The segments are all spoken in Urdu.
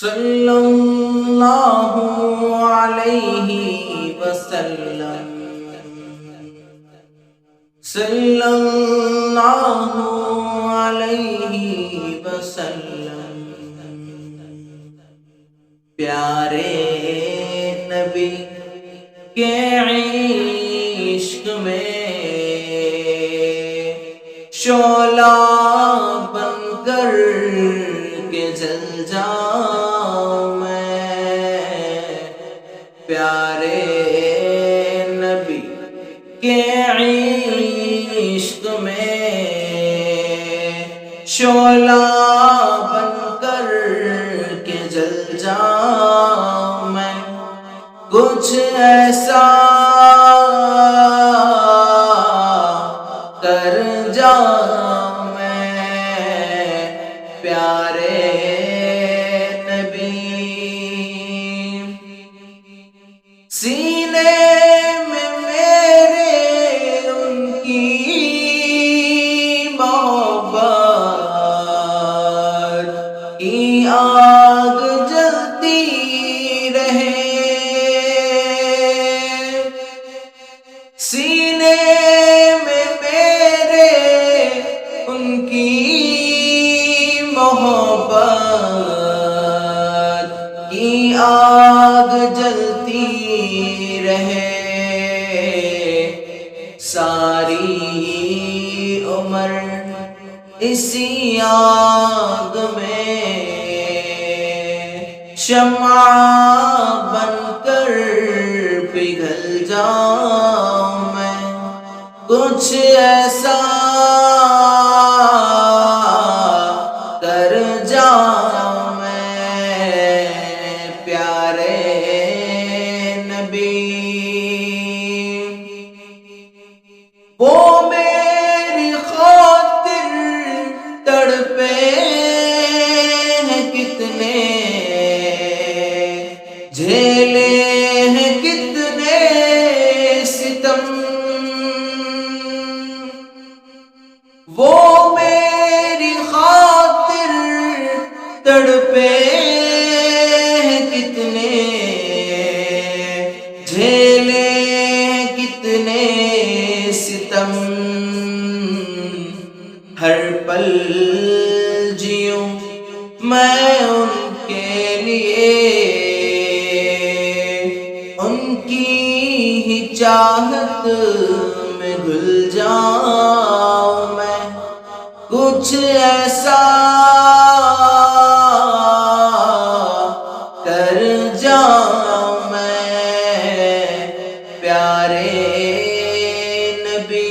صلی اللہ علیہ وسلم، صلی اللہ علیہ وسلم۔ پیارے نبی کے عشق میں شعلہ بن کر کے جل جاؤں میں، پیارے نبی کے عشق میں شعلہ بن کر کے جل جاؤں میں، کچھ ایسا کر جاؤں میں، پیارے نبی۔ سینے میں میرے ان کی محبت کی آگ جلتی رہے، سینے میں میرے ان کی محبت کی آگ جلتی رہے، ساری عمر اسی آگ میں شمع بن کر پگھل جاؤں میں، کچھ ایسا کر جاؤں میں، پیارے نبی۔ وہ میری خاطر تڑپے ہیں کتنے، جھیلے ہیں کتنے ستم، وہ میری خاطر تڑپے ہیں کتنے، جھیلے کتنے ستم، ہر پل جیوں میں ان کے لیے، ان کی ہی چاہت میں گھل جاؤں میں، کچھ ایسا کر جاؤں میں، پیارے نبی۔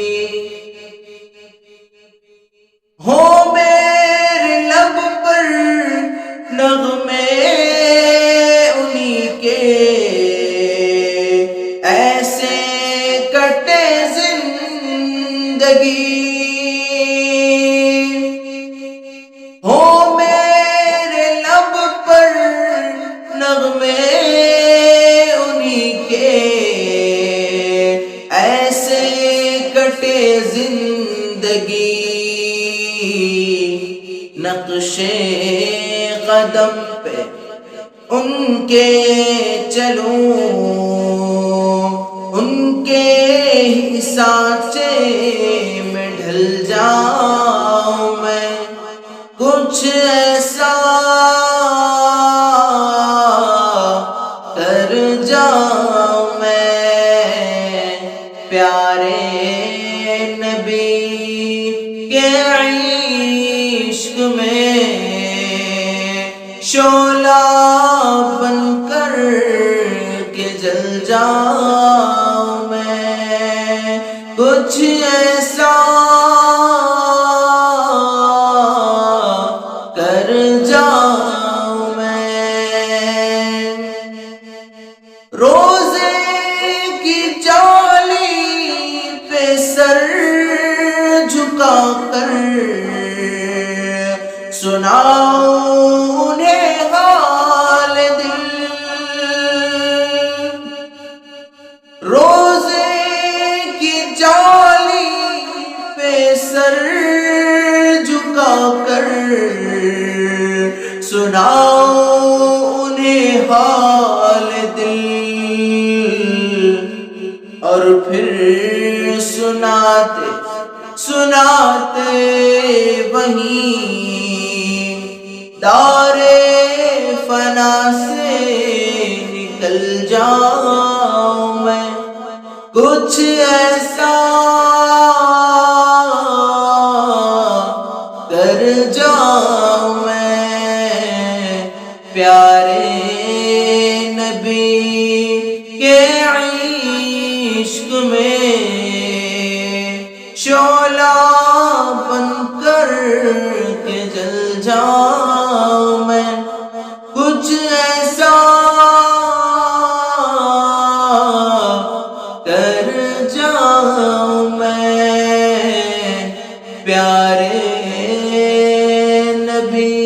ہو میرے لب پر نغمے انہی کے، ایسے کٹے زندگی، ہو میرے لب پر نغمے انہی کے، ایسے کٹے زندگی، نقش قدم پہ ان کے چلوں، ان کے ہی سانچے میں ڈھل جاؤں میں، کچھ ایسا کر جاؤں میں، پیارے نبی کے عشق میں شعلہ بن کر کے جل جاؤں میں، کچھ ایسا کر جاؤں میں۔ روزے کی جالی پہ سر جھکا کر سناؤ انہیں حال دل، روزے کی جالی پہ سر جھکا کر سناؤ وہیں دارے فنا سے نکل جاؤں میں، کچھ ایسا کر جاؤں میں، پیارے نبی کے عشق میں شعلہ بن کر کے جل جاؤں میں، کچھ ایسا کر جاؤں میں، پیارے نبی